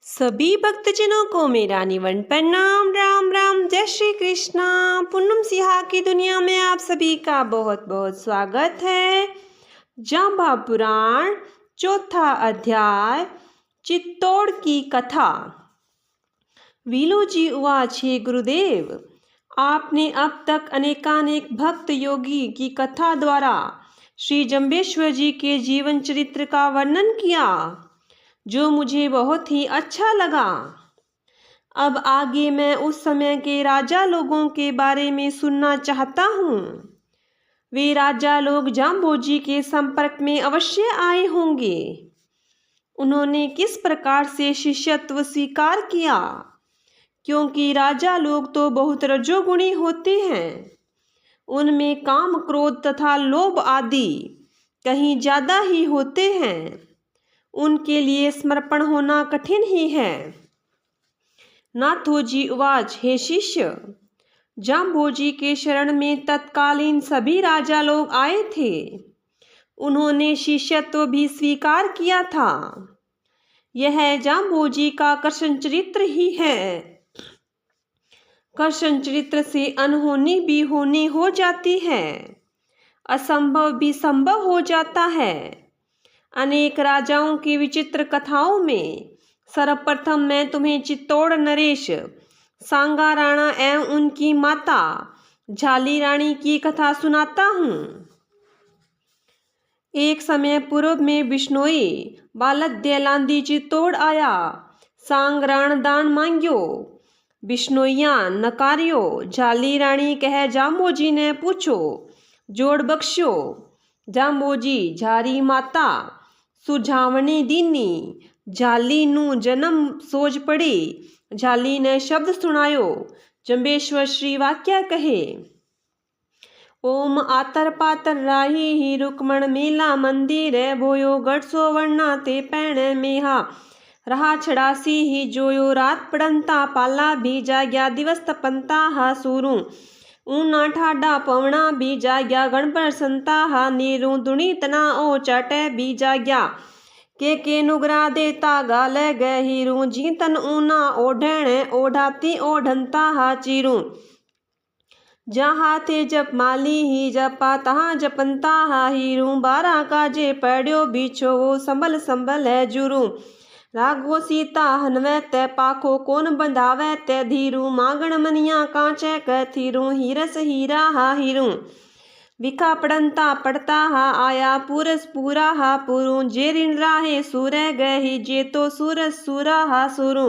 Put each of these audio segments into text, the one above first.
सभी भक्तजनों को मेरा निवन प्रणाम। राम राम, जय श्री कृष्णा। पूनम सिहा की दुनिया में आप सभी का बहुत बहुत स्वागत है। जांबा पुराण चौथा अध्याय, चित्तौड़ की कथा। वीलू जी उवाच, हे गुरुदेव, आपने अब तक अनेकानेक भक्त योगी की कथा द्वारा श्री जंबेश्वर जी के जीवन चरित्र का वर्णन किया, जो मुझे बहुत ही अच्छा लगा। अब आगे मैं उस समय के राजा लोगों के बारे में सुनना चाहता हूँ। वे राजा लोग जाम्बोजी के संपर्क में अवश्य आए होंगे। उन्होंने किस प्रकार से शिष्यत्व स्वीकार किया, क्योंकि राजा लोग तो बहुत रजोगुणी होते हैं। उनमें काम, क्रोध तथा लोभ आदि कहीं ज़्यादा ही होते हैं। उनके लिए समर्पण होना कठिन ही है। नाथोजी उवाच, हे शिष्य, जाम्बोजी के शरण में तत्कालीन सभी राजा लोग आए थे। उन्होंने शिष्यत्व भी स्वीकार किया था। यह जाम्बोजी का कृष्ण चरित्र ही है। कृष्ण चरित्र से अनहोनी भी होनी हो जाती है, असंभव भी संभव हो जाता है। अनेक राजाओं की विचित्र कथाओं में सर्वप्रथम मैं तुम्हें चित्तौड़ नरेश, सांगा राणा एवं उनकी माता झाली रानी की कथा सुनाता हूँ। एक समय पूर्व में बिश्नोई बालद्य लांदी चित्तौड़ आया। सांग राण दान मांग्यो, बिश्नोइया नकारियो। झाली रानी कह जाम्बोजी ने पूछो, जोड़ बख्शो। जाम्बोजी झारी माता सुझावनी दीनी। झाली नू जन्म सोज पड़ी। झाली ने शब्द सुनायो, जंबेश्वर श्री वाक्य कहे। ओम आतर पातर राही ही रुकमण मेला मंदिर भोयो गढ़ सोवर्णा ते पैण मेहा। रहा छड़ासी ही जोयो रात पड़ंता पाला भी जाग्या दिवस तपंता हा सूरू। ऊना ठाडा पवना भी जाग्या गणपर संता हा नीरू दुणी तना ओ चाटे भी जाग्या। के नुगरा देता गाल गए हीरू जीतन ऊना ओढ़ेणे ओढ़ाती ओढ़ंता हा चीरू। जहाँ थे जप माली ही जपा तहाँ जपंता हा हीरू। बारह काजे पढ़्यो बिछो वो संभल संभल है जुरू। राघो सीता हनवे ते पाखो कौन बंधावे ते धीरू। मांगण मनिया कांचे कथीरू हीरस हीरा हा हीरू। विखा पड़ंता पड़ता हा आया पूरस पूरा हा पूरू। जे ऋण राहे सूरे गए ही जे तो सूरस सूरा हा सूरू।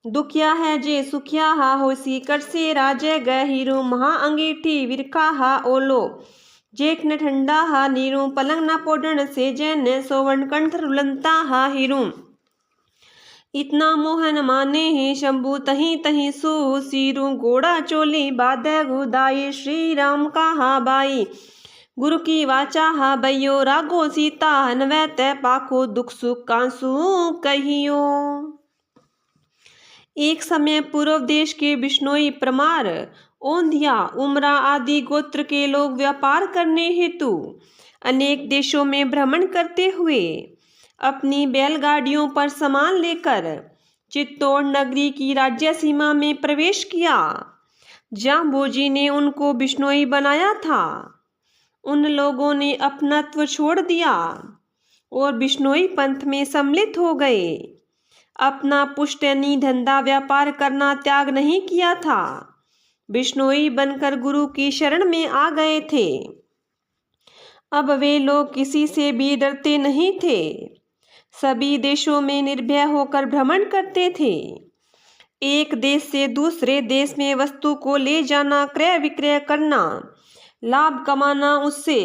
दुखिया है जे सुखिया हा होसी कर से राजे गए हीरू। महा अंगीठी विरखा हा ओलो जेठ न ठंडा हा नीरू। पलंग न पोडण से जैन सोवन कंठ रुलंता हा हीरू। इतना मोहन माने ही शंभु तही तही सो सीरू। घोड़ा चोली बाधे गुदाई श्री राम का हा बाई। गुरु की वाचा हा बयो रागो सीता हनवे ते पाखो दुख सुख कांसू कहियो। एक समय पूर्व देश के बिश्नोई, परमार, ओंधिया, उमरा आदि गोत्र के लोग व्यापार करने हेतु अनेक देशों में भ्रमण करते हुए अपनी बैलगाड़ियों पर सामान लेकर चित्तौड़ नगरी की राज्य सीमा में प्रवेश किया। जाम्बोजी ने उनको बिश्नोई बनाया था। उन लोगों ने अपनत्व छोड़ दिया और बिश्नोई पंथ में सम्मिलित हो गए। अपना पुश्तैनी धंधा व्यापार करना त्याग नहीं किया था। बिश्नोई बनकर गुरु की शरण में आ गए थे। अब वे लोग किसी से भी डरते नहीं थे। सभी देशों में निर्भय होकर भ्रमण करते थे। एक देश से दूसरे देश में वस्तु को ले जाना, क्रय विक्रय करना, लाभ कमाना, उससे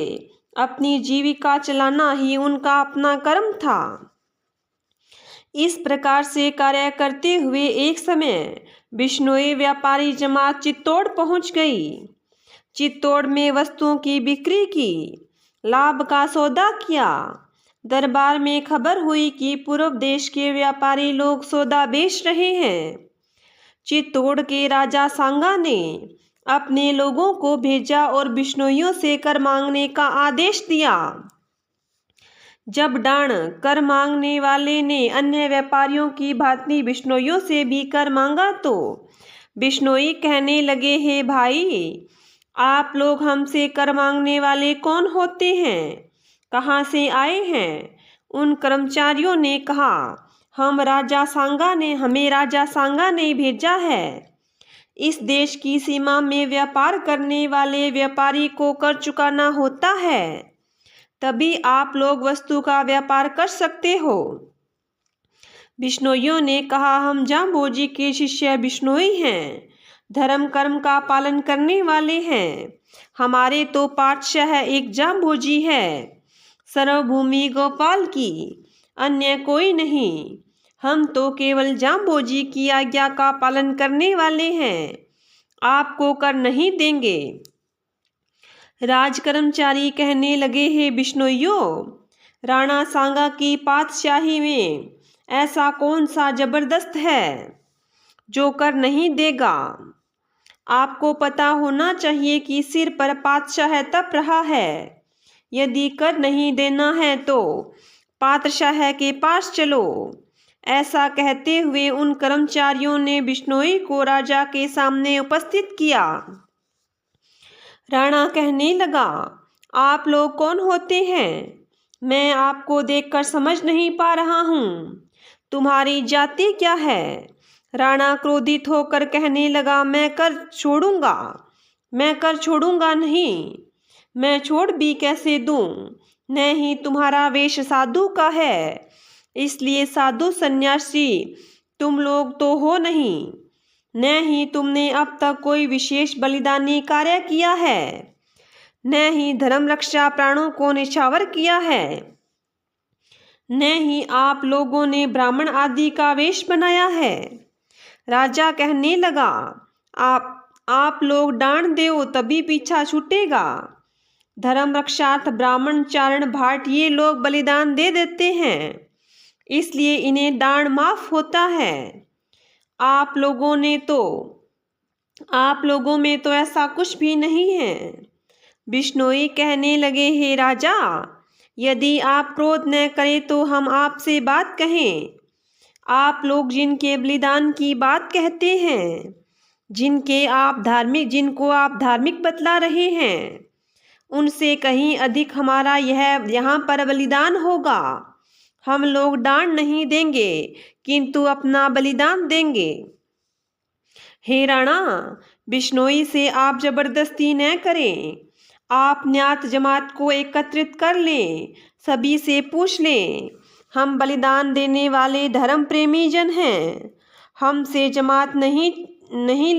अपनी जीविका चलाना ही उनका अपना कर्म था। इस प्रकार से कार्य करते हुए एक समय बिश्नोई व्यापारी जमात चित्तौड़ पहुंच गई। चित्तौड़ में वस्तुओं की बिक्री की, लाभ का सौदा किया। दरबार में खबर हुई कि पूर्व देश के व्यापारी लोग सौदा बेच रहे हैं। चित्तौड़ के राजा सांगा ने अपने लोगों को भेजा और बिश्नोइयों से कर मांगने का आदेश दिया। जब डाण कर मांगने वाले ने अन्य व्यापारियों की भांति बिश्नोइयों से भी कर मांगा तो बिश्नोई कहने लगे, हे भाई, आप लोग हमसे कर मांगने वाले कौन होते हैं, कहाँ से आए हैं? उन कर्मचारियों ने कहा, हमें राजा सांगा ने भेजा है। इस देश की सीमा में व्यापार करने वाले व्यापारी को कर चुकाना होता है, तभी आप लोग वस्तु का व्यापार कर सकते हो। बिश्नोइयों ने कहा, हम जाम्बोजी के शिष्य बिश्नोई हैं, धर्म कर्म का पालन करने वाले हैं। हमारे तो पातशाह एक जाम्बोजी है, सर्वभूमि गोपाल की, अन्य कोई नहीं। हम तो केवल जाम्बोजी की आज्ञा का पालन करने वाले हैं, आपको कर नहीं देंगे। राज कर्मचारी कहने लगे, हे बिश्नोइयों, राणा सांगा की पातशाही में ऐसा कौन सा जबरदस्त है जो कर नहीं देगा? आपको पता होना चाहिए कि सिर पर पातशाह तप रहा है। यदि कर नहीं देना है तो पातशाह के पास चलो। ऐसा कहते हुए उन कर्मचारियों ने बिश्नोई को राजा के सामने उपस्थित किया। राणा कहने लगा, आप लोग कौन होते हैं? मैं आपको देखकर समझ नहीं पा रहा हूँ। तुम्हारी जाति क्या है? राणा क्रोधित होकर कहने लगा, मैं कर छोड़ूंगा नहीं। मैं छोड़ भी कैसे दूं? न ही तुम्हारा वेश साधु का है, इसलिए साधु सन्यासी तुम लोग तो हो नहीं। न ही तुमने अब तक कोई विशेष बलिदानी कार्य किया है, न ही धर्म रक्षा प्राणों को निछावर किया है, न ही आप लोगों ने ब्राह्मण आदि का वेश बनाया है। राजा कहने लगा, आप लोग डांट दो तभी पीछा छूटेगा। धर्म रक्षार्थ ब्राह्मण चारण भाट ये लोग बलिदान दे देते हैं, इसलिए इन्हें दान माफ होता है। आप लोगों में तो ऐसा कुछ भी नहीं है। बिश्नोई कहने लगे, हे राजा, यदि आप क्रोध न करें तो हम आपसे बात कहें। आप लोग जिनके बलिदान की बात कहते हैं, जिनको आप धार्मिक बतला रहे हैं, उनसे कहीं अधिक हमारा यहाँ पर बलिदान होगा। हम लोग डांट नहीं देंगे, किंतु अपना बलिदान देंगे। हे राणा, बिश्नोई से आप जबरदस्ती न करें। आप न्यात जमात को एकत्रित कर लें, सभी से पूछ लें। हम बलिदान देने वाले धर्म प्रेमी जन हैं। हमसे जगात नहीं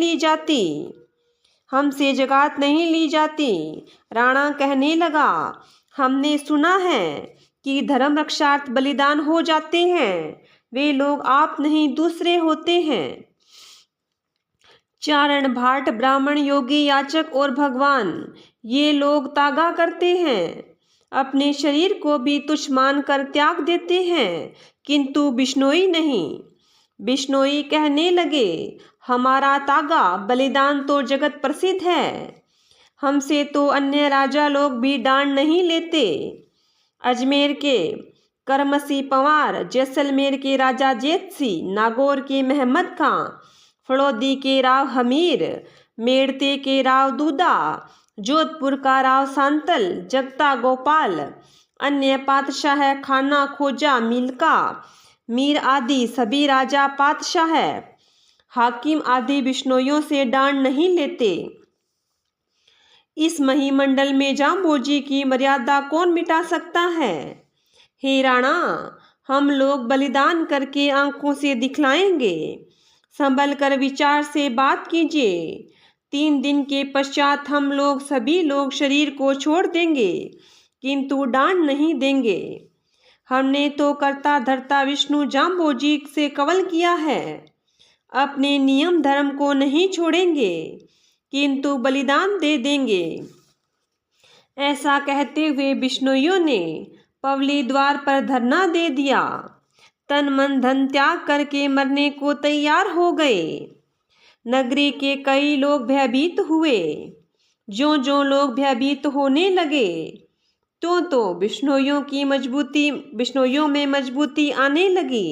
ली जाती। राणा कहने लगा, हमने सुना है कि धर्म रक्षार्थ बलिदान हो जाते हैं, वे लोग आप नहीं दूसरे होते हैं। चारण भाट ब्राह्मण योगी याचक और भगवान ये लोग तागा करते हैं, अपने शरीर को भी तुच्छ मानकर त्याग देते हैं, किंतु बिश्नोई नहीं। बिश्नोई कहने लगे, हमारा तागा बलिदान तो जगत प्रसिद्ध है। हमसे तो अन्य राजा लोग भी दान नहीं लेते। अजमेर के करमसी पंवार, जैसलमेर के राजा जेतसी, नागौर के महमद खां, फड़ौदी के राव हमीर, मेड़ते के राव दूदा, जोधपुर का राव सांतल, जगता गोपाल, अन्य पातशाह खाना खोजा, मिल्का, मीर आदि सभी राजा पातशाह हाकिम आदि बिश्नोइयों से दान नहीं लेते। इस महिमंडल में जाम्बोजी की मर्यादा कौन मिटा सकता है? हे राणा, हम लोग बलिदान करके आंखों से दिखलाएंगे। संभल कर विचार से बात कीजिए। 3 दिन के पश्चात हम लोग सभी लोग शरीर को छोड़ देंगे, किंतु दान नहीं देंगे। हमने तो करता धरता विष्णु जाम्बोजी से कवल किया है, अपने नियम धर्म को नहीं छोड़ेंगे, किंतु बलिदान दे देंगे। ऐसा कहते हुए बिश्नोइयों ने पवली द्वार पर धरना दे दिया। तन मन धन त्याग करके मरने को तैयार हो गए। नगरी के कई लोग भयभीत हुए। जो लोग भयभीत होने लगे, तो बिश्नोइयों में मजबूती आने लगी।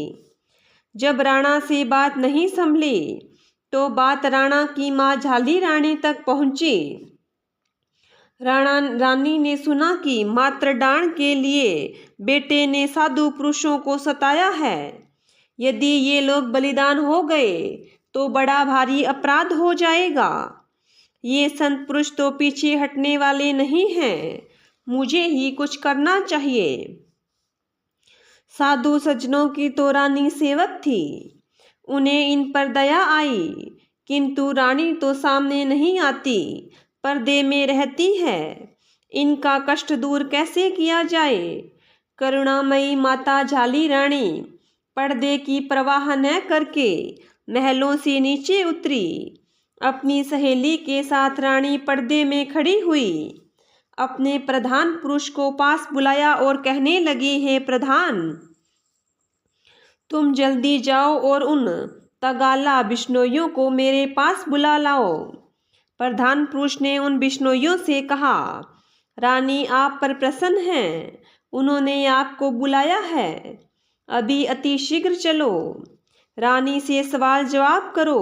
जब राणा से बात नहीं संभली तो बात राणा की माँ झाली रानी तक पहुंची। रानी ने सुना कि मात्र दान के लिए बेटे ने साधु पुरुषों को सताया है। यदि ये लोग बलिदान हो गए तो बड़ा भारी अपराध हो जाएगा। ये संत पुरुष तो पीछे हटने वाले नहीं हैं, मुझे ही कुछ करना चाहिए। साधु सज्जनों की तो रानी सेवक थी, उन्हें इन पर दया आई, किंतु रानी तो सामने नहीं आती, पर्दे में रहती है। इनका कष्ट दूर कैसे किया जाए? करुणामयी माता झाली रानी पर्दे की परवाह न करके महलों से नीचे उतरी। अपनी सहेली के साथ रानी पर्दे में खड़ी हुई। अपने प्रधान पुरुष को पास बुलाया और कहने लगी, हे प्रधान, तुम जल्दी जाओ और उन तगाला बिश्नोइयों को मेरे पास बुला लाओ। प्रधान पुरुष ने उन बिश्नोइयों से कहा, रानी आप पर प्रसन्न हैं, उन्होंने आपको बुलाया है, अभी अति शीघ्र चलो, रानी से सवाल जवाब करो,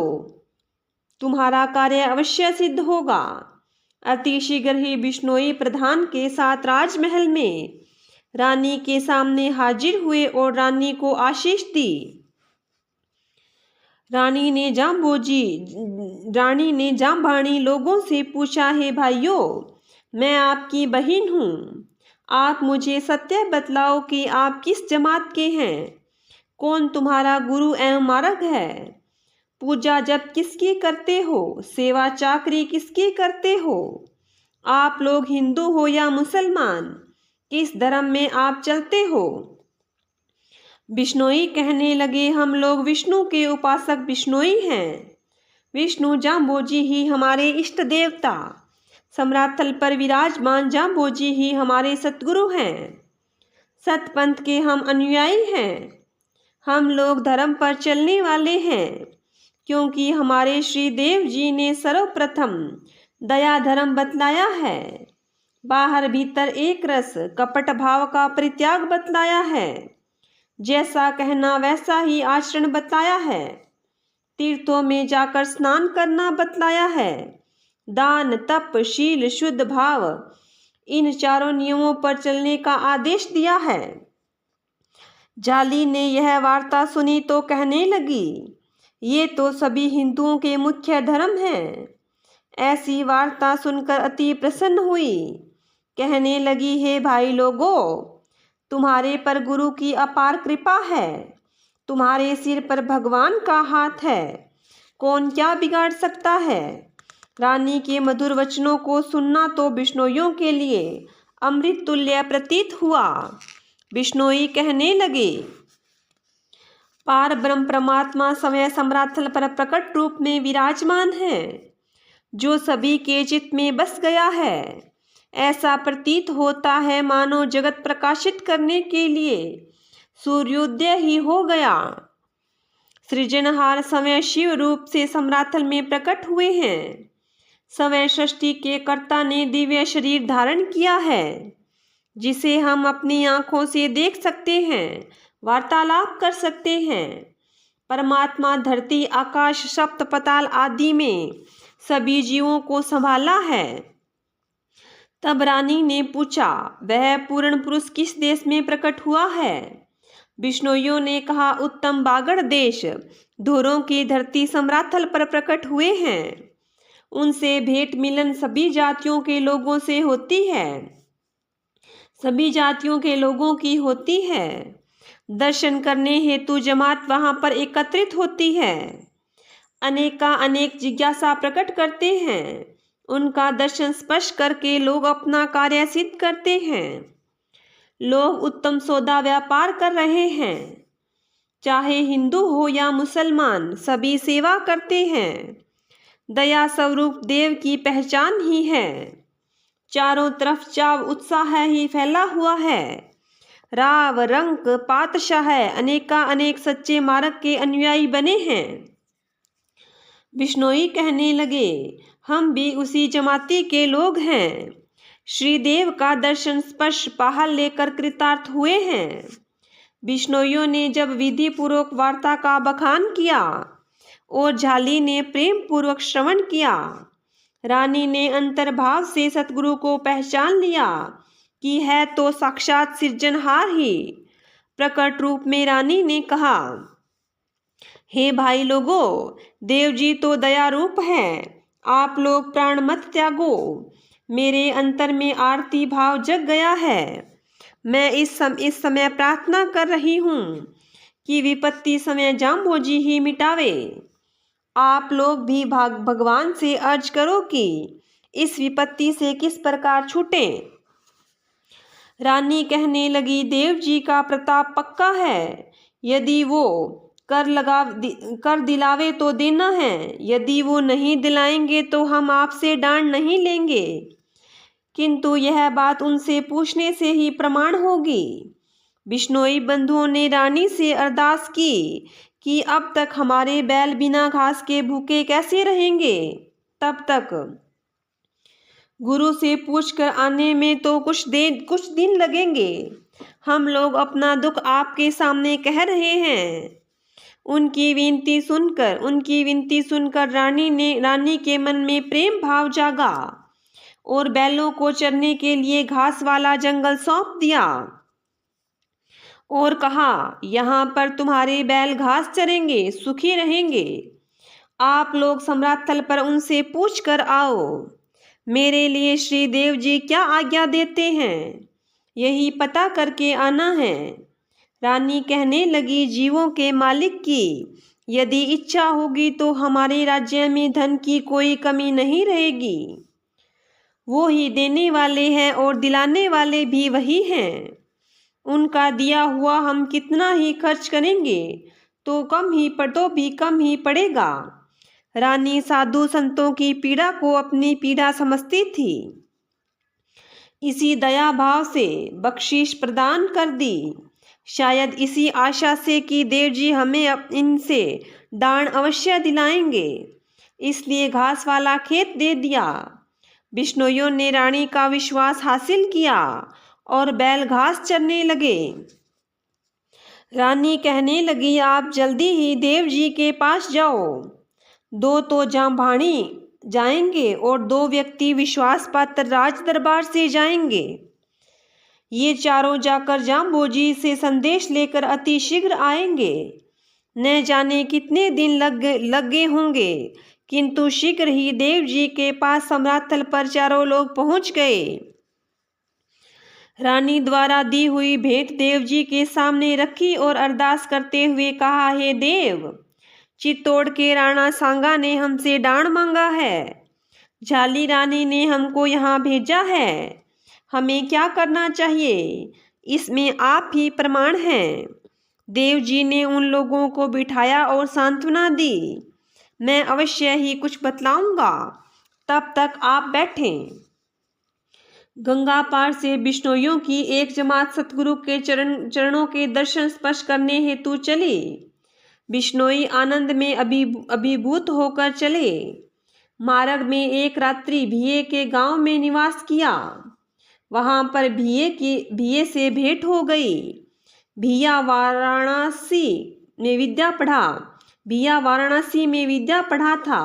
तुम्हारा कार्य अवश्य सिद्ध होगा। अति शीघ्र ही बिश्नोई प्रधान के साथ राजमहल में रानी के सामने हाजिर हुए और रानी को आशीष दी। रानी ने जाम्बानी लोगों से पूछा, हे भाइयों, मैं आपकी बहन हूँ, आप मुझे सत्य बतलाओ कि आप किस जमात के हैं, कौन तुम्हारा गुरु एवं मार्ग है, पूजा जप किसकी करते हो, सेवा चाकरी किसकी करते हो, आप लोग हिंदू हो या मुसलमान, किस धर्म में आप चलते हो? बिश्नोई कहने लगे, हम लोग विष्णु के उपासक बिश्नोई हैं। विष्णु जाम्बोजी ही हमारे इष्ट देवता, सम्राथल पर विराजमान जाम्बोजी ही हमारे सतगुरु हैं, सतपंथ के हम अनुयायी हैं। हम लोग धर्म पर चलने वाले हैं, क्योंकि हमारे श्री देव जी ने सर्वप्रथम दया धर्म बतलाया है, बाहर भीतर एक रस कपट भाव का परित्याग बतलाया है, जैसा कहना वैसा ही आचरण बतलाया है, तीर्थों में जाकर स्नान करना बतलाया है, दान तप शील शुद्ध भाव इन चारों नियमों पर चलने का आदेश दिया है। झाली ने यह वार्ता सुनी तो कहने लगी, ये तो सभी हिंदुओं के मुख्य धर्म हैं। ऐसी वार्ता सुनकर अति प्रसन्न हुई, कहने लगी, हे भाई लोगों, तुम्हारे पर गुरु की अपार कृपा है, तुम्हारे सिर पर भगवान का हाथ है, कौन क्या बिगाड़ सकता है? रानी के मधुर वचनों को सुनना तो बिश्नोइयों के लिए अमृत तुल्य प्रतीत हुआ। बिश्नोई कहने लगे, पार ब्रह्म परमात्मा समय सम्राथल पर प्रकट रूप में विराजमान है, जो सभी के चित्त में बस गया है। ऐसा प्रतीत होता है मानो जगत प्रकाशित करने के लिए सूर्योदय ही हो गया। सृजनहार समय शिव रूप से सम्राथल में प्रकट हुए हैं। समय सृष्टि के कर्ता ने दिव्य शरीर धारण किया है, जिसे हम अपनी आँखों से देख सकते हैं, वार्तालाप कर सकते हैं। परमात्मा धरती आकाश सप्त पताल आदि में सभी जीवों को संभाला है। तब रानी ने पूछा, वह पूर्ण पुरुष किस देश में प्रकट हुआ है? बिश्नोइयों ने कहा, उत्तम बागड़ देश धोरों की धरती सम्राथल पर प्रकट हुए हैं। उनसे भेंट मिलन सभी जातियों के लोगों से होती है, सभी जातियों के लोगों की होती है। दर्शन करने हेतु जमात वहां पर एकत्रित होती है। अनेक जिज्ञासा प्रकट करते हैं, उनका दर्शन स्पर्श करके लोग अपना कार्य सिद्ध करते हैं। लोग उत्तम सौदा व्यापार कर रहे हैं, चाहे हिंदू हो या मुसलमान, सभी सेवा करते हैं। दया स्वरूप देव की पहचान ही है। चारों तरफ चाव उत्साह ही फैला हुआ है। राव रंक पातशाह अनेक सच्चे मार्ग के अनुयायी बने हैं। बिश्नोई कहने लगे, हम भी उसी जमाती के लोग हैं। श्रीदेव का दर्शन स्पर्श पहाड़ लेकर कृतार्थ हुए हैं। बिश्नोइयों ने जब विधि पूर्वक वार्ता का बखान किया और झाली ने प्रेम पूर्वक श्रवण किया, रानी ने अंतर्भाव से सतगुरु को पहचान लिया कि है तो साक्षात सृजनहार ही। प्रकट रूप में रानी ने कहा, हे भाई लोगों, देव जी तो दया रूप है, आप लोग प्राण मत त्यागो। मेरे अंतर में आरती भाव जग गया है। मैं इस समय प्रार्थना कर रही हूँ कि विपत्ति समय जाम्बोजी ही मिटावे। आप लोग भी भगवान से अर्ज करो कि इस विपत्ति से किस प्रकार छूटें। रानी कहने लगी, देव जी का प्रताप पक्का है। यदि वो कर दिलावे तो देना है, यदि वो नहीं दिलाएंगे तो हम आपसे डांट नहीं लेंगे, किंतु यह बात उनसे पूछने से ही प्रमाण होगी। बिश्नोई बंधुओं ने रानी से अरदास की कि अब तक हमारे बैल बिना घास के भूखे कैसे रहेंगे, तब तक गुरु से पूछकर आने में तो कुछ दिन लगेंगे। हम लोग अपना दुख आपके सामने कह रहे हैं। उनकी विनती सुनकर रानी के मन में प्रेम भाव जागा और बैलों को चरने के लिए घास वाला जंगल सौंप दिया और कहा, यहाँ पर तुम्हारे बैल घास चरेंगे, सुखी रहेंगे। आप लोग सम्राट थल पर उनसे पूछ कर आओ। मेरे लिए श्री देव जी क्या आज्ञा देते हैं, यही पता करके आना है। रानी कहने लगी, जीवों के मालिक की यदि इच्छा होगी तो हमारे राज्य में धन की कोई कमी नहीं रहेगी। वो ही देने वाले हैं और दिलाने वाले भी वही हैं। उनका दिया हुआ हम कितना ही खर्च करेंगे तो भी कम ही पड़ेगा। रानी साधु संतों की पीड़ा को अपनी पीड़ा समझती थी। इसी दया भाव से बख्शीश प्रदान कर दी, शायद इसी आशा से कि देव जी हमें इनसे दान अवश्य दिलाएंगे, इसलिए घास वाला खेत दे दिया। बिश्नोइयों ने रानी का विश्वास हासिल किया और बैल घास चरने लगे। रानी कहने लगी, आप जल्दी ही देव जी के पास जाओ। 2 तो जाम्बाणी जाएंगे और 2 व्यक्ति विश्वास पात्र राज दरबार से जाएंगे। ये चारों जाकर जाम्बोजी से संदेश लेकर अति शीघ्र आएंगे। न जाने कितने दिन लगे होंगे, किंतु शीघ्र ही देव जी के पास सम्राट थल पर चारों लोग पहुंच गए। रानी द्वारा दी हुई भेंट देव जी के सामने रखी और अरदास करते हुए कहा, हे देव, चित्तौड़ के राणा सांगा ने हमसे दान मांगा है। झाली रानी ने हमको यहाँ भेजा है। हमें क्या करना चाहिए, इसमें आप ही प्रमाण हैं। देव जी ने उन लोगों को बिठाया और सांत्वना दी। मैं अवश्य ही कुछ बतलाऊंगा, तब तक आप बैठें। गंगा पार से बिश्नोइयों की एक जमात सतगुरु के चरणों के दर्शन स्पर्श करने हेतु चली। बिश्नोई आनंद में अभिभूत होकर चले। मार्ग में एक रात्रि भिये के गांव में निवास किया। वहां पर भिये से भेंट हो गई। भिया वाराणसी में विद्या पढ़ा था।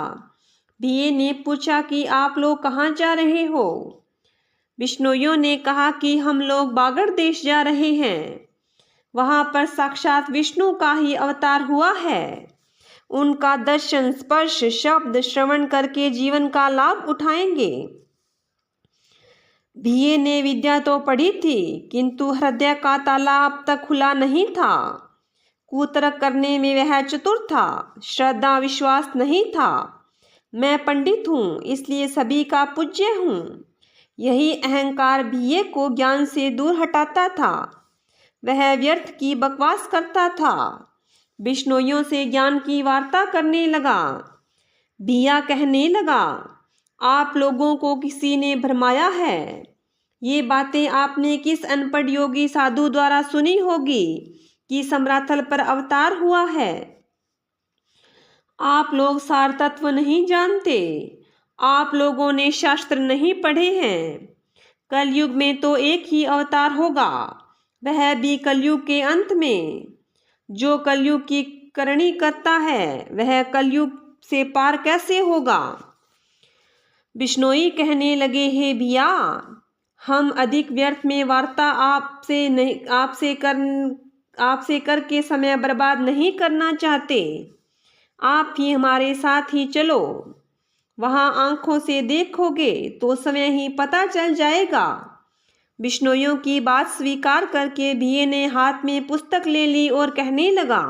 भिये ने पूछा कि आप लोग कहाँ जा रहे हो। बिश्नोइयों ने कहा कि हम लोग बागड़ देश जा रहे हैं। वहां पर साक्षात विष्णु का ही अवतार हुआ है। उनका दर्शन स्पर्श शब्द श्रवण करके जीवन का लाभ उठाएंगे। भिये ने विद्या तो पढ़ी थी, किंतु हृदय का ताला अब तक खुला नहीं था। कुतर्क करने में वह चतुर था। श्रद्धा विश्वास नहीं था। मैं पंडित हूँ, इसलिए सभी का पूज्य हूँ, यही अहंकार भिये को ज्ञान से दूर हटाता था। वह व्यर्थ की बकवास करता था। बिश्नोइयों से ज्ञान की वार्ता करने लगा। भिया कहने लगा, आप लोगों को किसी ने भरमाया है। ये बातें आपने किस अनपढ़ योगी साधु द्वारा सुनी होगी कि सम्राट थल पर अवतार हुआ है। आप लोग सार तत्व नहीं जानते। आप लोगों ने शास्त्र नहीं पढ़े हैं। कलयुग में तो एक ही अवतार होगा, वह भी कलयुग के अंत में। जो कलयुग की करणी करता है वह कलयुग से पार कैसे होगा। बिश्नोई कहने लगे, हे भैया, हम अधिक व्यर्थ में वार्ता आपसे करके समय बर्बाद नहीं करना चाहते। आप ही हमारे साथ ही चलो, वहां आंखों से देखोगे तो समय ही पता चल जाएगा। बिश्नोइयों की बात स्वीकार करके भैये ने हाथ में पुस्तक ले ली और कहने लगा,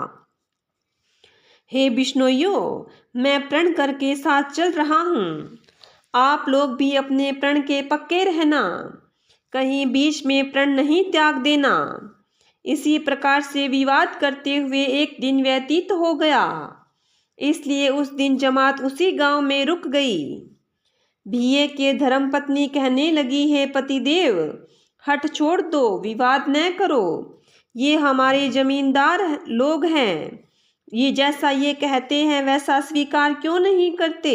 हे बिश्नोइयों, मैं प्रण करके साथ चल रहा हूँ। आप लोग भी अपने प्रण के पक्के रहना, कहीं बीच में प्रण नहीं त्याग देना। इसी प्रकार से विवाद करते हुए एक दिन व्यतीत हो गया, इसलिए उस दिन जमात उसी गांव में रुक गई। भैये के धर्मपत्नी कहने लगी, हे पतिदेव, हठ छोड़ दो, विवाद न करो, ये हमारे जमींदार लोग हैं, ये जैसा ये कहते हैं वैसा स्वीकार क्यों नहीं करते।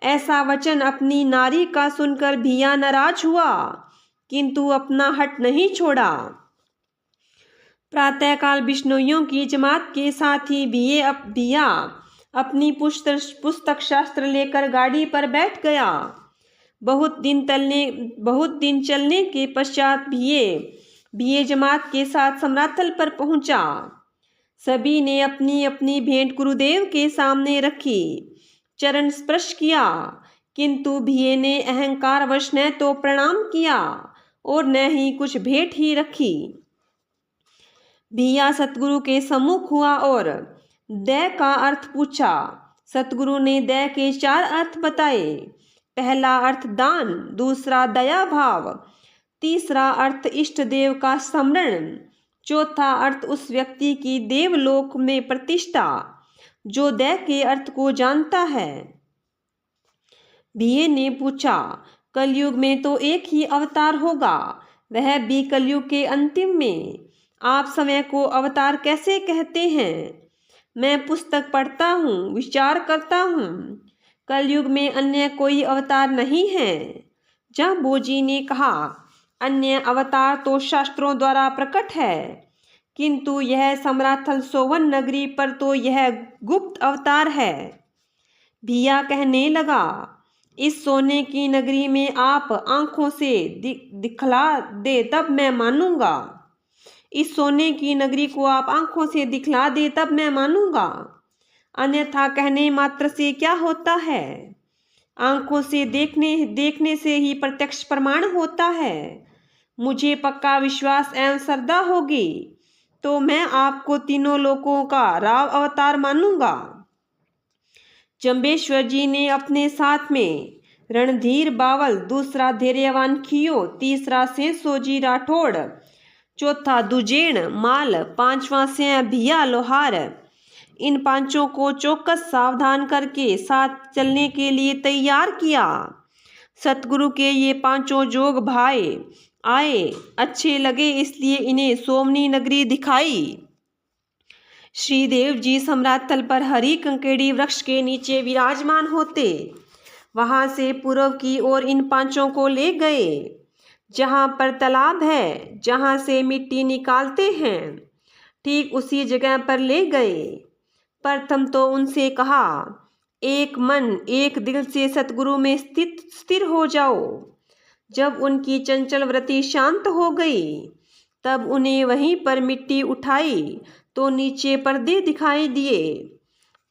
ऐसा वचन अपनी नारी का सुनकर भैया नाराज हुआ, किंतु अपना हट नहीं छोड़ा। प्रातःकाल बिश्नोइयों की जमात के साथ ही भैया अपनी पुस्तक शास्त्र लेकर गाड़ी पर बैठ गया। बहुत दिन चलने के पश्चात भैये जमात के साथ समराथल पर पहुंचा। सभी ने अपनी अपनी भेंट गुरुदेव के सामने रखी, चरण स्पर्श किया, किंतु भैये ने अहंकारवश न तो प्रणाम किया और न ही कुछ भेंट ही रखी। भैया सतगुरु के सम्मुख हुआ और दया का अर्थ पूछा। सतगुरु ने दया के 4 अर्थ बताए। पहला अर्थ दान, दूसरा दया भाव, तीसरा अर्थ इष्ट देव का स्मरण, चौथा अर्थ उस व्यक्ति की देवलोक में प्रतिष्ठा जो दया के अर्थ को जानता है। भैये ने पूछा, कलयुग में तो एक ही अवतार होगा, वह भी कलयुग के अंतिम में। आप समय को अवतार कैसे कहते हैं। मैं पुस्तक पढ़ता हूँ, विचार करता हूँ, कलयुग में अन्य कोई अवतार नहीं है। जांबोजी ने कहा, अन्य अवतार तो शास्त्रों द्वारा प्रकट है, किंतु यह समराथल सोवन नगरी पर तो यह गुप्त अवतार है। भैया कहने लगा, इस सोने की नगरी में आप आंखों से दिखला दे तब मैं मानूंगा। इस सोने की नगरी को आप आंखों से दिखला दे तब मैं मानूंगा, अन्यथा कहने मात्र से क्या होता है। आंखों से देखने से ही प्रत्यक्ष प्रमाण होता है। मुझे पक्का विश्वास एवं श्रद्धा होगी तो मैं आपको तीनों लोकों का राव अवतार मानूंगा। जंबेश्वर जी ने अपने साथ में रणधीर बावल, दूसरा धैर्यवान खियो, तीसरा सेंसोजी राठौड़, चौथा दुजेण माल, पांचवा से भैया लोहार, इन पांचों को चौकस सावधान करके साथ चलने के लिए तैयार किया। सतगुरु के ये पांचों जोग भाई आए, अच्छे लगे, इसलिए इन्हें सोमनी नगरी दिखाई। श्रीदेव जी समराथल पर हरी कंकेड़ी वृक्ष के नीचे विराजमान होते, वहां से पूर्व की ओर इन पांचों को ले गए, जहां पर तालाब है, जहां से मिट्टी निकालते हैं, ठीक उसी जगह पर ले गए। प्रथम तो उनसे कहा, एक मन एक दिल से सतगुरु में स्थिर हो जाओ। जब उनकी चंचल वृत्ति शांत हो गई तब उन्हें वहीं पर मिट्टी उठाई तो नीचे पर्दे दिखाई दिए,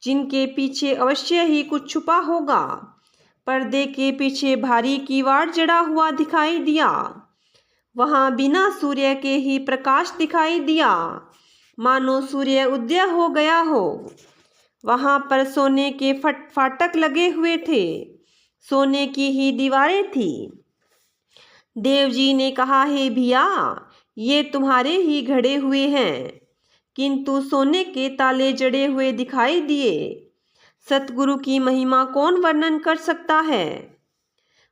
जिनके पीछे अवश्य ही कुछ छुपा होगा। पर्दे के पीछे भारी किवाड़ जड़ा हुआ दिखाई दिया, वहां बिना सूर्य के ही प्रकाश दिखाई दिया, मानो सूर्य उदय हो गया हो। वहां पर सोने के फाटक लगे हुए थे, सोने की ही दीवारें थी। देव जी ने कहा, हे भैया, ये तुम्हारे ही घड़े हुए हैं, किंतु सोने के ताले जड़े हुए दिखाई दिए। सतगुरु की महिमा कौन वर्णन कर सकता है,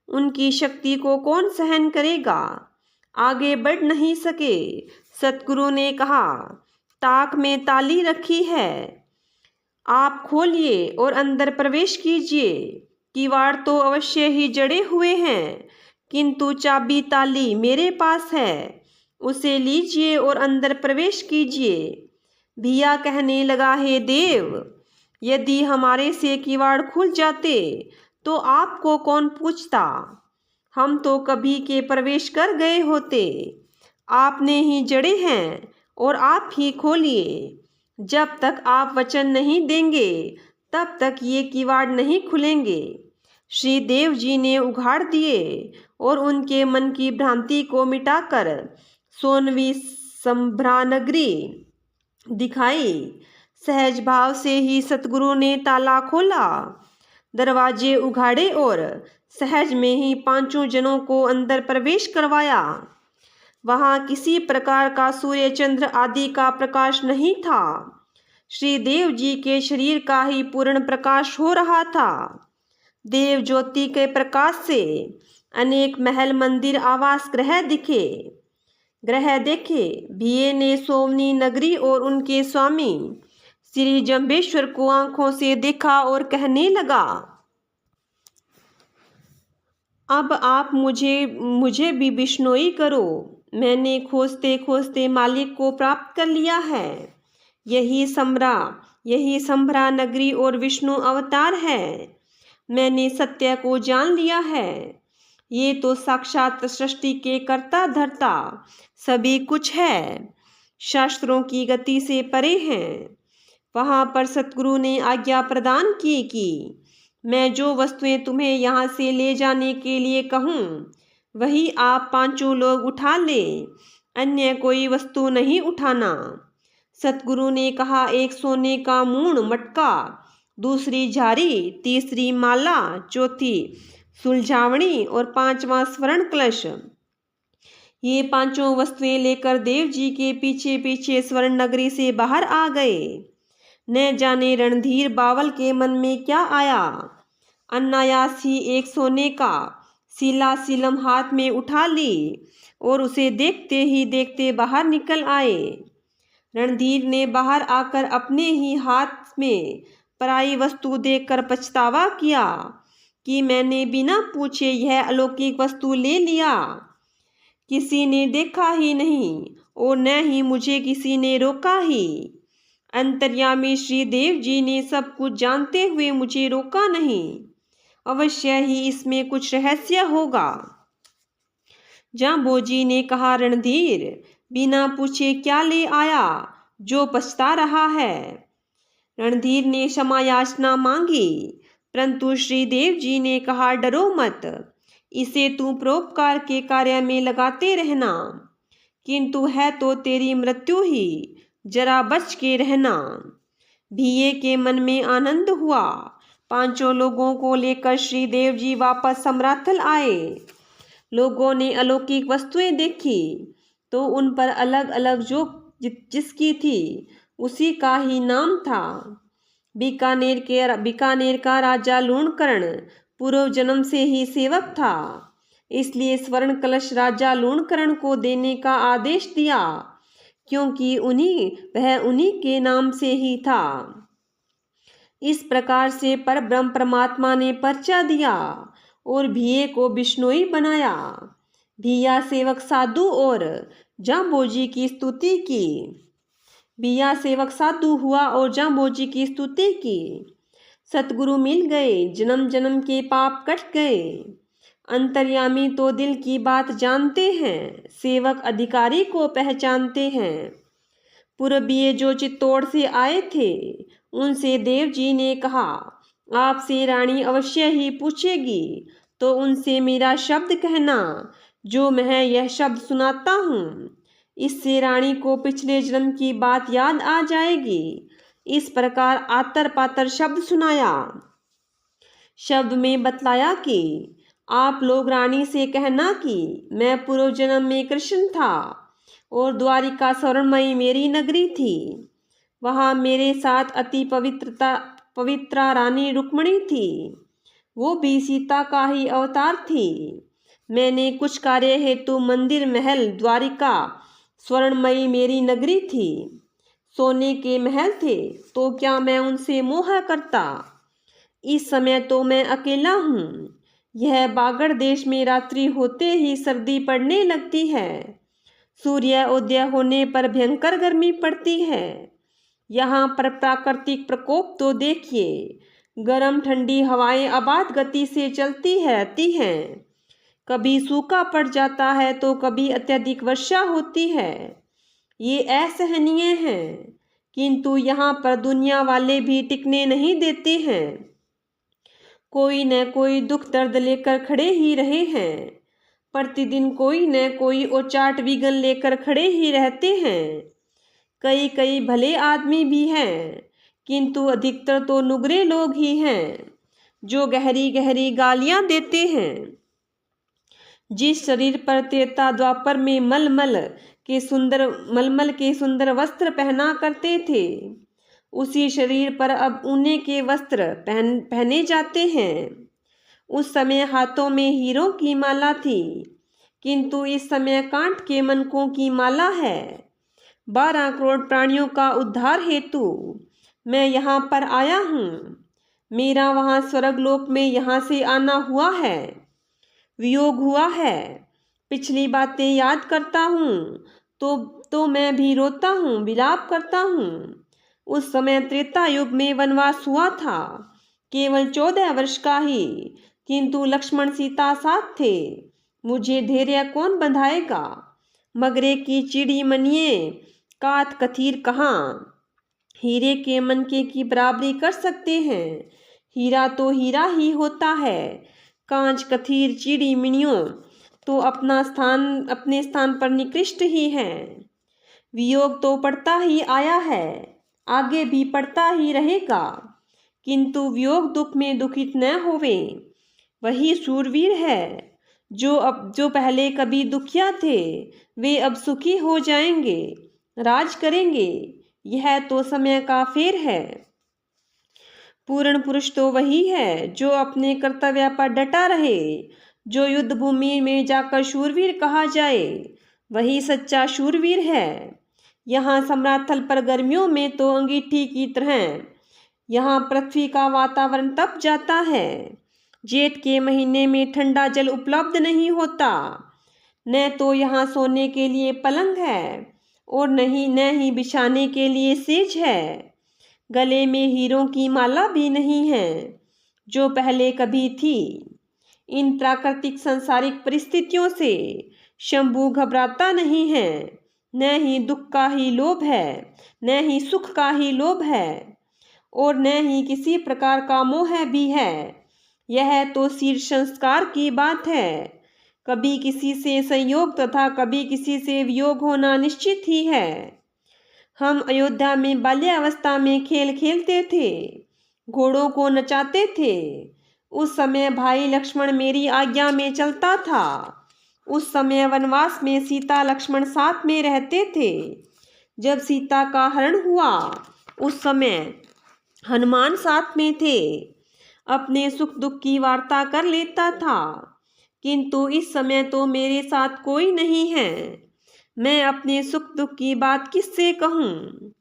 उनकी शक्ति को कौन सहन करेगा। आगे बढ़ नहीं सके। सतगुरु ने कहा, ताक में ताली रखी है, आप खोलिए और अंदर प्रवेश कीजिए। किवाड़ तो अवश्य ही जड़े हुए हैं, किंतु चाबी ताली मेरे पास है, उसे लीजिए और अंदर प्रवेश कीजिए। भिया कहने लगा, हे देव, यदि हमारे से किवाड़ खुल जाते तो आपको कौन पूछता? हम तो कभी के प्रवेश कर गए होते। आपने ही जड़े हैं और आप ही खोलिए। जब तक आप वचन नहीं देंगे तब तक ये किवाड़ नहीं खुलेंगे। श्री देव जी ने उघाड़ दिए और उनके मन की भ्रांति को मिटाकर सोनवी संभ्रानगरी दिखाई। सहज भाव से ही सतगुरु ने ताला खोला, दरवाजे उघाड़े और सहज में ही पांचों जनों को अंदर प्रवेश करवाया। वहां किसी प्रकार का सूर्य चंद्र आदि का प्रकाश नहीं था। श्री देव जी के शरीर का ही पूर्ण प्रकाश हो रहा था। देव ज्योति के प्रकाश से अनेक महल, मंदिर, आवास ग्रह देखे। भिये ने सोमनी नगरी और उनके स्वामी श्री जम्बेश्वर को आंखों से देखा और कहने लगा, अब आप मुझे भी बिश्नोई करो। मैंने खोजते खोजते मालिक को प्राप्त कर लिया है। यही संभ्रा नगरी और विष्णु अवतार है। मैंने सत्य को जान लिया है। ये तो साक्षात सृष्टि के कर्ता धर्ता सभी कुछ है, शास्त्रों की गति से परे हैं। वहां पर सतगुरु ने आज्ञा प्रदान की कि मैं जो वस्तुएं तुम्हें यहाँ से ले जाने के लिए कहूँ वही आप पांचों लोग उठा ले, अन्य कोई वस्तु नहीं उठाना। सतगुरु ने कहा, एक सोने का मूण मटका, दूसरी झारी, तीसरी माला, चौथी सुलझावनी और पांचवा स्वर्ण कलश। ये पांचों वस्तुएं लेकर देव जी के पीछे पीछे स्वर्ण नगरी से बाहर आ गए। न जाने रणधीर बावल के मन में क्या आया। अनायास ही एक सोने का सीलम हाथ में उठा ली और उसे देखते ही देखते बाहर निकल आए। रणधीर ने बाहर आकर अपने ही हाथ में पराई वस्तु देखकर पछतावा किया कि मैंने बिना पूछे यह अलौकिक वस्तु ले लिया। किसी ने देखा ही नहीं और न ही मुझे किसी ने रोका ही। अंतर्यामी श्री देव जी ने सब कुछ जानते हुए मुझे रोका नहीं। अवश्य ही इसमें कुछ रहस्य होगा। जांबोजी ने कहा, रणधीर, बिना पूछे क्या ले आया जो पछता रहा है? रणधीर ने क्षमा याचना मांगी, परंतु श्री देव जी ने कहा, डरो मत, इसे तू परोपकार के कार्य में लगाते रहना, किंतु है तो तेरी मृत्यु ही, जरा बच के रहना। भिये के मन में आनंद हुआ। पांचों लोगों को लेकर श्री देव जी वापस समराथल आए। लोगों ने अलौकिक वस्तुएं देखी तो उन पर अलग अलग जो जिसकी थी उसी का ही नाम था। बीकानेर का राजा लूणकर्ण पूर्व जन्म से ही सेवक था, इसलिए स्वर्ण कलश राजा लूणकर्ण को देने का आदेश दिया, क्योंकि वह उन्हीं के नाम से ही था। इस प्रकार से परब्रह्म परमात्मा ने पर्चा दिया और भिये को बिश्नोई बनाया। भिया सेवक साधु और जांबोजी की स्तुति की। भिया सेवक साधु हुआ और जांबोजी की स्तुति की। सतगुरु मिल गए, जन्म जन्म के पाप कट गए। अंतर्यामी तो दिल की बात जानते हैं, सेवक अधिकारी को पहचानते हैं। पूर्वीय जो चित्तौड़ से आए थे उनसे देव जी ने कहा, आपसे रानी अवश्य ही पूछेगी, तो उनसे मेरा शब्द कहना, जो मैं यह शब्द सुनाता हूँ। इससे रानी को पिछले जन्म की बात याद आ जाएगी। इस प्रकार आतर पातर शब्द सुनाया। शब्द में बतलाया कि आप लोग रानी से कहना कि मैं पूर्व जन्म में कृष्ण था और द्वारिका स्वर्णमयी मेरी नगरी थी। वहाँ मेरे साथ अति पवित्रा रानी रुक्मिणी थी। वो भी सीता का ही अवतार थी। मैंने कुछ कार्य हेतु मंदिर, महल, द्वारिका स्वर्णमयी मेरी नगरी थी, सोने के महल थे, तो क्या मैं उनसे मोह करता? इस समय तो मैं अकेला हूँ। यह बागड़ देश में रात्रि होते ही सर्दी पड़ने लगती है। सूर्य उदय होने पर भयंकर गर्मी पड़ती है। यहाँ पर प्राकृतिक प्रकोप तो देखिए, गर्म ठंडी हवाएं अबाध गति से चलती रहती हैं। कभी सूखा पड़ जाता है तो कभी अत्यधिक वर्षा होती है। ये असहनीय है, किंतु यहाँ पर दुनिया वाले भी टिकने नहीं देते हैं। कोई न कोई दुख दर्द लेकर खड़े ही रहे हैं। प्रतिदिन कोई न कोई औचाट विघ्न लेकर खड़े ही रहते हैं। कई कई भले आदमी भी हैं, किंतु अधिकतर तो नुगरे लोग ही हैं, जो गहरी गहरी गालियां देते हैं। जिस शरीर पर त्रेता द्वापर में मलमल के सुंदर वस्त्र पहना करते थे, उसी शरीर पर अब ऊने के वस्त्र पहने जाते हैं। उस समय हाथों में हीरों की माला थी, किंतु इस समय कांट के मनकों की माला है। 12 करोड़ प्राणियों का उद्धार हेतु मैं यहाँ पर आया हूँ। मेरा वहाँ स्वर्गलोक में यहाँ से आना हुआ है, वियोग हुआ है। पिछली बातें याद करता हूँ तो मैं भी रोता हूँ, विलाप करता हूँ। उस समय त्रेता युग में वनवास हुआ था, केवल 14 वर्ष का ही, किंतु लक्ष्मण सीता साथ थे। मुझे धैर्य कौन बंधाएगा? मगरे की चिड़ी मनिए कात कथीर कहाँ, हीरे के मनके की बराबरी कर सकते हैं। हीरा तो हीरा ही होता है, कांच कथीर चिड़ी मिनियों तो अपने स्थान पर निकृष्ट ही है। वियोग तो पड़ता ही आया है, आगे भी पड़ता ही रहेगा, किंतु वियोग दुख में दुखित न होवे। वही शूरवीर है जो पहले कभी दुखिया थे, वे अब सुखी हो जाएंगे, राज करेंगे। यह तो समय का फेर है। पूर्ण पुरुष तो वही है जो अपने कर्तव्य पर डटा रहे, जो युद्ध भूमि में जाकर शूरवीर कहा जाए, वही सच्चा शूरवीर है। यहाँ समराथल पर गर्मियों में तो अंगीठी की तरह यहाँ पृथ्वी का वातावरण तप जाता है। जेठ के महीने में ठंडा जल उपलब्ध नहीं होता। न तो यहाँ सोने के लिए पलंग है और न ही बिछाने के लिए सेज है। गले में हीरों की माला भी नहीं है, जो पहले कभी थी। इन प्राकृतिक सांसारिक परिस्थितियों से शंभू घबराता नहीं है। न ही दुख का ही लोभ है, न ही सुख का ही लोभ है, और न ही किसी प्रकार का मोह भी है। यह तो शीर्ष संस्कार की बात है। कभी किसी से संयोग तथा कभी किसी से वियोग होना निश्चित ही है। हम अयोध्या में बाल्यावस्था में खेल खेलते थे, घोड़ों को नचाते थे। उस समय भाई लक्ष्मण मेरी आज्ञा में चलता था। उस समय वनवास में सीता लक्ष्मण साथ में रहते थे। जब सीता का हरण हुआ, उस समय हनुमान साथ में थे। अपने सुख दुख की वार्ता कर लेता था, किंतु इस समय तो मेरे साथ कोई नहीं है। मैं अपने सुख दुख की बात किससे कहूँ?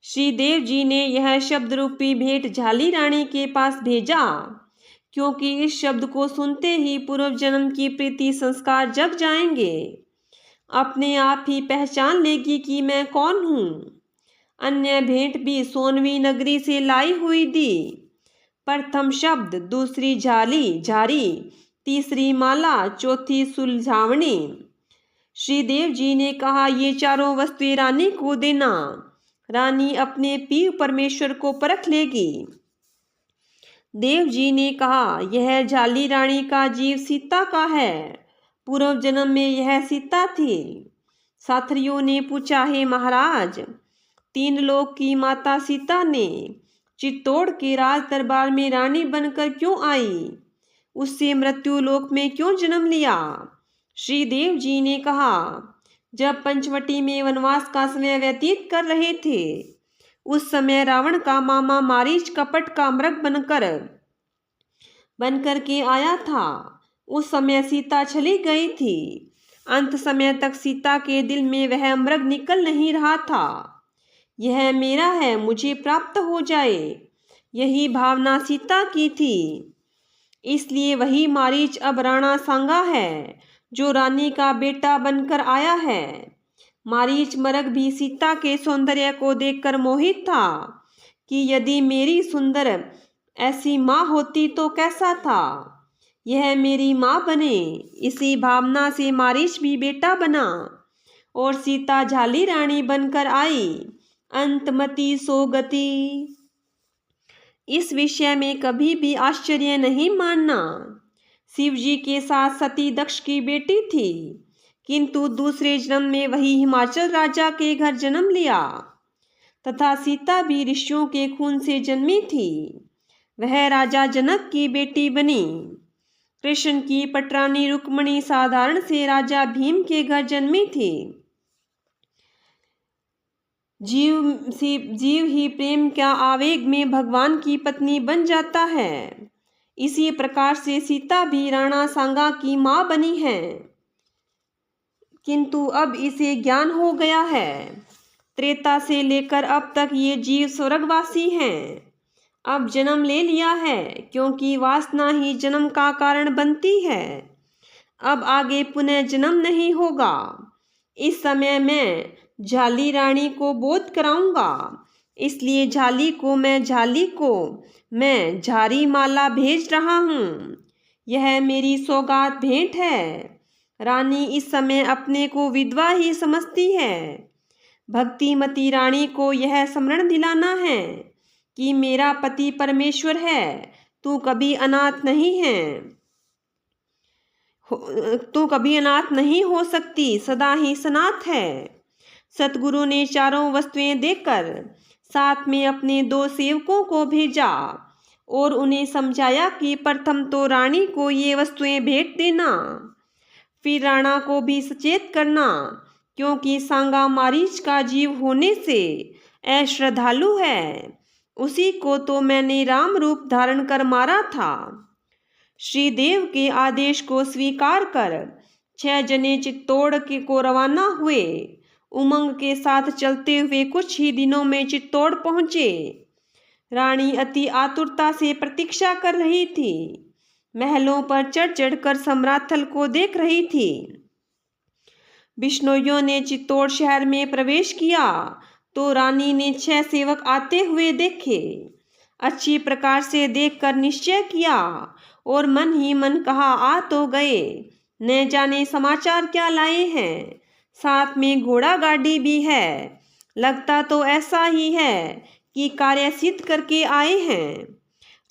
श्रीदेव जी ने यह शब्द रूपी भेंट झाली रानी के पास भेजा, क्योंकि इस शब्द को सुनते ही पूर्व जन्म की प्रीति संस्कार जग जाएंगे। अपने आप ही पहचान लेगी कि मैं कौन हूँ। अन्य भेंट भी सोनवी नगरी से लाई हुई दी। प्रथम शब्द, दूसरी झारी, तीसरी माला, चौथी सुलझावनी। श्रीदेव जी ने कहा, ये चारों वस्तुएं रानी को देना। रानी अपने पीर परमेश्वर को परख लेगी। देव जी ने कहा, यह झाली रानी का जीव सीता का है। पूर्व जन्म में यह सीता थी। साथरियों ने पूछा, हे महाराज, 3 लोक की माता सीता ने चित्तौड़ के राज दरबार में रानी बनकर क्यों आई? उससे मृत्यु लोक में क्यों जन्म लिया? श्रीदेव जी ने कहा, जब पंचवटी में वनवास का समय व्यतीत कर रहे थे, उस समय रावण का मामा मारीच कपट का मृग बनकर के आया था। उस समय सीता चली गई थी। अंत समय तक सीता के दिल में वह मृग निकल नहीं रहा था। यह मेरा है, मुझे प्राप्त हो जाए, यही भावना सीता की थी। इसलिए वही मारीच अब राणा सांगा है, जो रानी का बेटा बनकर आया है। मारीच मरग भी सीता के सौंदर्य को देखकर मोहित था कि यदि मेरी सुंदर ऐसी माँ होती तो कैसा था, यह मेरी माँ बने। इसी भावना से मारीच भी बेटा बना और सीता झाली रानी बनकर आई। अंतमति सोगति। इस विषय में कभी भी आश्चर्य नहीं मानना। शिवजी के साथ सती दक्ष की बेटी थी, किंतु दूसरे जन्म में वही हिमाचल राजा के घर जन्म लिया तथा सीता भी ऋषियों के खून से जन्मी थी। वह राजा जनक की बेटी बनी। कृष्ण की पटरानी रुक्मणी साधारण से राजा भीम के घर जन्मी थी। जीव ही प्रेम का आवेग में भगवान की पत्नी बन जाता है। इसी प्रकार से सीता भी राणा सांगा की माँ बनी है, किंतु अब इसे ज्ञान हो गया है। त्रेता से लेकर अब तक ये जीव स्वर्गवासी हैं। अब जन्म ले लिया है, क्योंकि वासना ही जन्म का कारण बनती है। अब आगे पुनः जन्म नहीं होगा। इस समय मैं झाली रानी को बोध कराऊंगा, इसलिए झाली को मैं झारी माला भेज रहा हूँ। यह मेरी सौगात भेंट है। रानी इस समय अपने को विधवा ही समझती है। भक्तिमती रानी को यह स्मरण दिलाना है कि मेरा पति परमेश्वर है, तू कभी अनाथ नहीं हो सकती, सदा ही सनाथ है। सतगुरु ने चारों वस्तुएं देकर साथ में अपने 2 सेवकों को भेजा और उन्हें समझाया कि प्रथम तो रानी को ये वस्तुएं भेंट देना, फिर राणा को भी सचेत करना, क्योंकि सांगा मारीच का जीव होने से अश्रद्धालु है। उसी को तो मैंने राम रूप धारण कर मारा था। श्रीदेव के आदेश को स्वीकार कर 6 जने चित्तौड़ को रवाना हुए। उमंग के साथ चलते हुए कुछ ही दिनों में चित्तौड़ पहुंचे। रानी अति आतुरता से प्रतीक्षा कर रही थी। महलों पर चढ़ चढ़कर सम्राथल को देख रही थी। बिश्नोइयों ने चित्तौड़ शहर में प्रवेश किया तो रानी ने 6 सेवक आते हुए देखे। अच्छी प्रकार से देखकर निश्चय किया और मन ही मन कहा, आ तो गए, न जाने समाचार क्या लाए हैं। साथ में घोड़ा गाड़ी भी है। लगता तो ऐसा ही है कि कार्य सिद्ध करके आए हैं।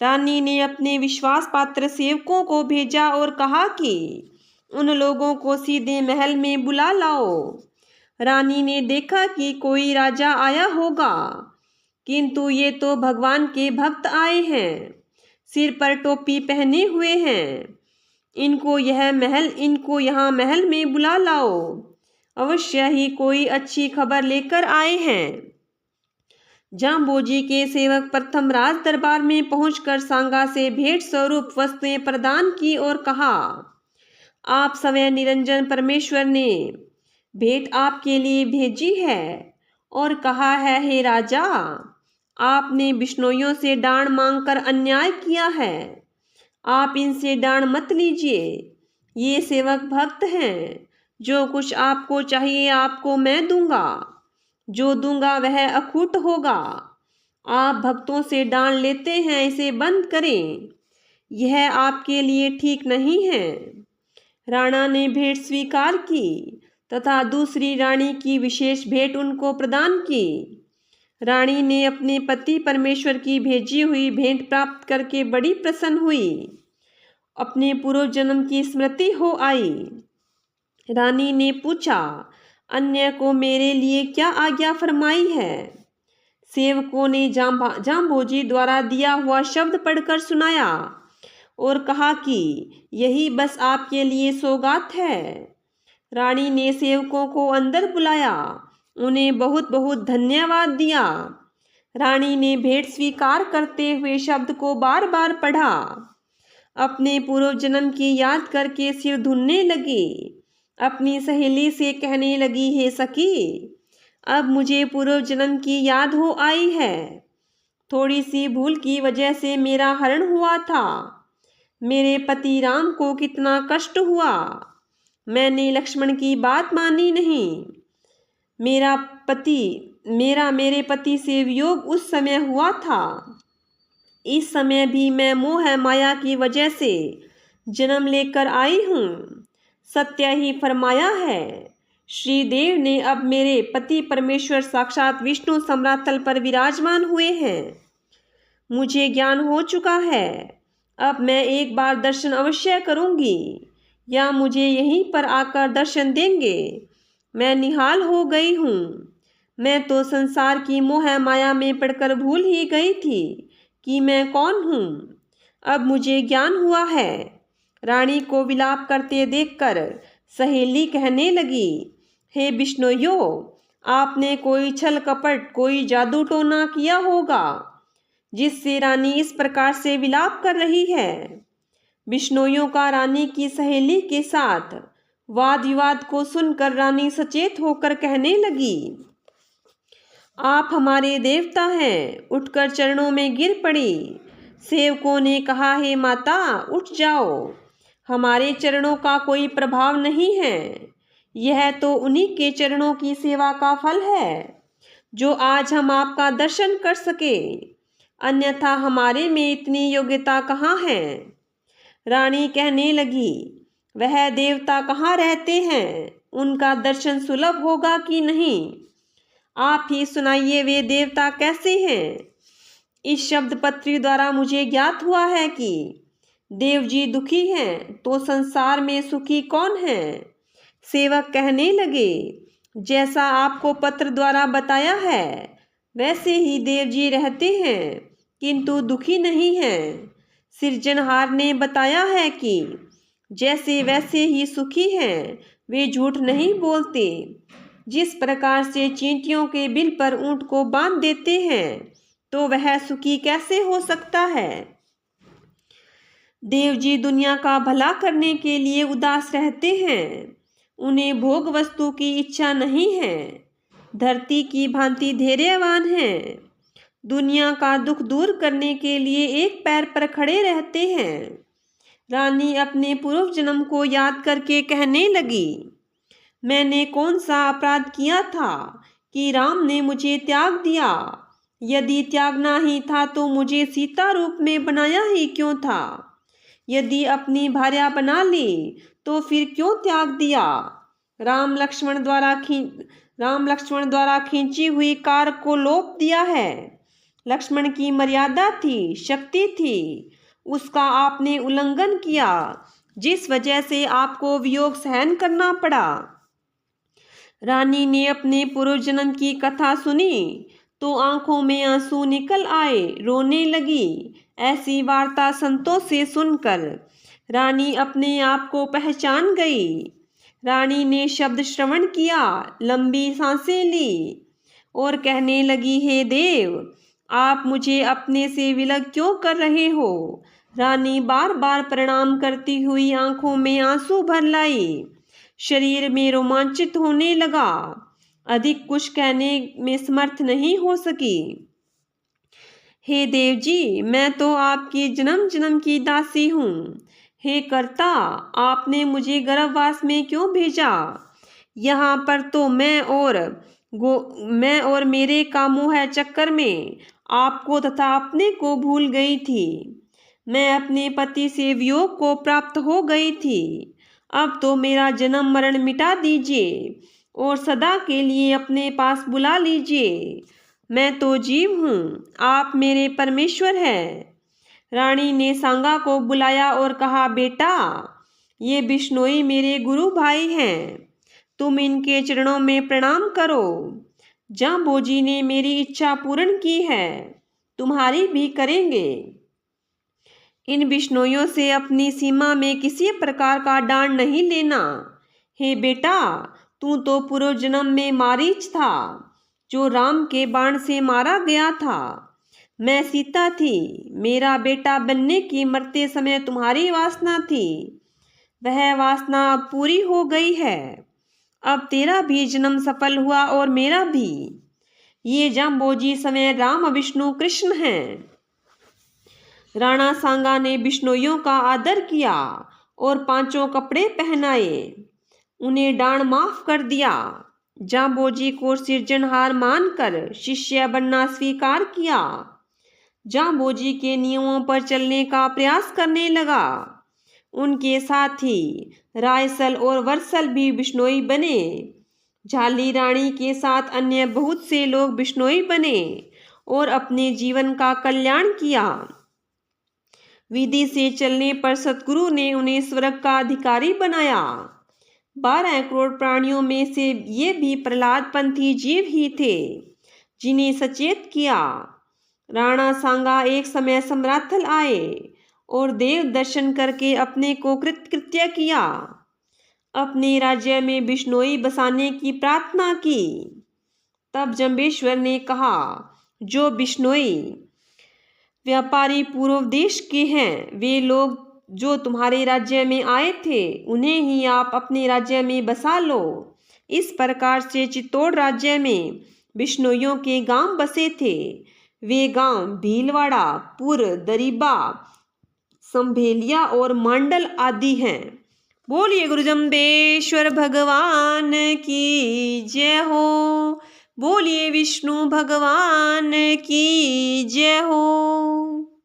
रानी ने अपने विश्वास पात्र सेवकों को भेजा और कहा कि उन लोगों को सीधे महल में बुला लाओ। रानी ने देखा कि कोई राजा आया होगा, किंतु ये तो भगवान के भक्त आए हैं। सिर पर टोपी पहने हुए हैं। इनको यहाँ महल में बुला लाओ। अवश्य ही कोई अच्छी खबर लेकर आए हैं। जाम्बोजी के सेवक प्रथम राज दरबार में पहुंचकर सांगा से भेंट स्वरूप वस्तुएं प्रदान की और कहा, आप स्वयं निरंजन परमेश्वर ने भेंट आपके लिए भेजी है और कहा है, हे राजा, आपने बिश्नोइयों से दान मांगकर अन्याय किया है। आप इनसे दान मत लीजिए। ये सेवक भक्त हैं। जो कुछ आपको चाहिए आपको मैं दूंगा। जो दूंगा वह अखूट होगा। आप भक्तों से दान लेते हैं, इसे बंद करें। यह आपके लिए ठीक नहीं है। राणा ने भेंट स्वीकार की तथा दूसरी रानी की विशेष भेंट उनको प्रदान की। रानी ने अपने पति परमेश्वर की भेजी हुई भेंट प्राप्त करके बड़ी प्रसन्न हुई। अपने पूर्व जन्म की स्मृति हो आई। रानी ने पूछा, अन्य को मेरे लिए क्या आज्ञा फरमाई है। सेवकों ने जाम्बोजी द्वारा दिया हुआ शब्द पढ़कर सुनाया और कहा कि यही बस आपके लिए सौगात है। रानी ने सेवकों को अंदर बुलाया, उन्हें बहुत बहुत धन्यवाद दिया। रानी ने भेंट स्वीकार करते हुए शब्द को बार बार पढ़ा। अपने पूर्व जन्म की याद करके सिर धुनने लगी। अपनी सहेली से कहने लगी, हे सखी, अब मुझे पूर्व जन्म की याद हो आई है। थोड़ी सी भूल की वजह से मेरा हरण हुआ था। मेरे पति राम को कितना कष्ट हुआ। मैंने लक्ष्मण की बात मानी नहीं। मेरे पति से वियोग उस समय हुआ था। इस समय भी मैं मोह माया की वजह से जन्म लेकर आई हूँ। सत्य ही फरमाया है। श्रीदेव ने अब मेरे पति परमेश्वर साक्षात विष्णु सम्रातल पर विराजमान हुए हैं। मुझे ज्ञान हो चुका है। अब मैं एक बार दर्शन अवश्य करूँगी, या मुझे यहीं पर आकर दर्शन देंगे। मैं निहाल हो गई हूँ। मैं तो संसार की मोह माया में पड़कर भूल ही गई थी कि मैं कौन हूँ। अब मुझे ज्ञान हुआ है। रानी को विलाप करते देखकर सहेली कहने लगी, हे बिश्नोइयो, आपने कोई छल कपट, कोई जादू टोना किया होगा, जिससे रानी इस प्रकार से विलाप कर रही है। बिश्नोइयों का रानी की सहेली के साथ वाद विवाद को सुनकर रानी सचेत होकर कहने लगी, आप हमारे देवता हैं। उठकर चरणों में गिर पड़ी। सेवकों ने कहा, हे माता, उठ जाओ, हमारे चरणों का कोई प्रभाव नहीं है। यह तो उन्हीं के चरणों की सेवा का फल है जो आज हम आपका दर्शन कर सके, अन्यथा हमारे में इतनी योग्यता कहाँ है। रानी कहने लगी, वह देवता कहाँ रहते हैं, उनका दर्शन सुलभ होगा कि नहीं। आप ही सुनाइए, वे देवता कैसे हैं। इस शब्द पत्री द्वारा मुझे ज्ञात हुआ है कि देव जी दुखी हैं, तो संसार में सुखी कौन है। सेवक कहने लगे, जैसा आपको पत्र द्वारा बताया है वैसे ही देव जी रहते हैं, किंतु दुखी नहीं हैं। सृजनहार ने बताया है कि जैसे वैसे ही सुखी हैं, वे झूठ नहीं बोलते। जिस प्रकार से चींटियों के बिल पर ऊंट को बांध देते हैं, तो वह सुखी कैसे हो सकता है। देव जी दुनिया का भला करने के लिए उदास रहते हैं। उन्हें भोग वस्तु की इच्छा नहीं है। धरती की भांति धैर्यवान हैं। दुनिया का दुख दूर करने के लिए एक पैर पर खड़े रहते हैं। रानी अपने पूर्व जन्म को याद करके कहने लगी, मैंने कौन सा अपराध किया था कि राम ने मुझे त्याग दिया। यदि त्यागना ही था तो मुझे सीता रूप में बनाया ही क्यों था। यदि अपनी भार्या बना ली तो फिर क्यों त्याग दिया। राम लक्ष्मण द्वारा खींची हुई कार को लौट दिया है। लक्ष्मण की मर्यादा थी, शक्ति थी, उसका आपने उल्लंघन किया, जिस वजह से आपको वियोग सहन करना पड़ा। रानी ने अपने पूर्व जन्म की कथा सुनी तो आंखों में आंसू निकल आए, रोने लगी। ऐसी वार्ता संतों से सुनकर रानी अपने आप को पहचान गई। रानी ने शब्द श्रवण किया, लंबी सांसें ली और कहने लगी, हे देव, आप मुझे अपने से विलग क्यों कर रहे हो। रानी बार बार प्रणाम करती हुई आंखों में आंसू भर लाई। शरीर में रोमांचित होने लगा। अधिक कुछ कहने में समर्थ नहीं हो सकी। हे देव जी, मैं तो आपकी जन्म जन्म की दासी हूँ। हे कर्ता, आपने मुझे गर्भवास में क्यों भेजा। यहाँ पर तो मैं और मेरे का मोह चक्कर में आपको तथा अपने को भूल गई थी। मैं अपने पति से वियोग को प्राप्त हो गई थी। अब तो मेरा जन्म मरण मिटा दीजिए और सदा के लिए अपने पास बुला लीजिए। मैं तो जीव हूँ, आप मेरे परमेश्वर हैं। रानी ने सांगा को बुलाया और कहा, बेटा, ये बिश्नोई मेरे गुरु भाई हैं, तुम इनके चरणों में प्रणाम करो। जांबोजी ने मेरी इच्छा पूर्ण की है, तुम्हारी भी करेंगे। इन बिश्नोइयों से अपनी सीमा में किसी प्रकार का दान नहीं लेना। हे बेटा, तू तो पूर्व जन्म में मारीच था, जो राम के बाण से मारा गया था। मैं सीता थी। मेरा बेटा बनने की मरते समय तुम्हारी वासना थी, वह वासना अब पूरी हो गई है। अब तेरा भी जन्म सफल हुआ और मेरा भी। ये जांबोजी समय राम, विष्णु, कृष्ण हैं। राणा सांगा ने बिश्नोइयों का आदर किया और 5 कपड़े पहनाए। उन्हें दान माफ कर दिया। जांबोजी को सिरजनहार मानकर शिष्य बनना स्वीकार किया। जांबोजी के नियमों पर चलने का प्रयास करने लगा। उनके साथ ही रायसल और वर्सल भी बिश्नोई बने। झाली रानी के साथ अन्य बहुत से लोग बिश्नोई बने और अपने जीवन का कल्याण किया। विधि से चलने पर सतगुरु ने उन्हें स्वर्ग का अधिकारी बनाया। 12 करोड़ प्राणियों में से ये भी प्रहलाद पंथी जीव ही थे जिन्हें सचेत किया। राणा सांगा एक समय समराथल आए और देव दर्शन करके अपने को कृतकृत्य किया। अपने राज्य में बिश्नोई बसाने की प्रार्थना की। तब जम्बेश्वर ने कहा, जो बिश्नोई व्यापारी पूर्व देश के हैं, वे लोग जो तुम्हारे राज्य में आए थे, उन्हें ही आप अपने राज्य में बसा लो। इस प्रकार से चित्तौड़ राज्य में बिश्नोइयों के गांव बसे थे। वे गांव भीलवाड़ा, पुर, दरीबा, संभेलिया और मांडल आदि हैं। बोलिए गुरु जम्बेश्वर भगवान की जय हो। बोलिए विष्णु भगवान की जय हो।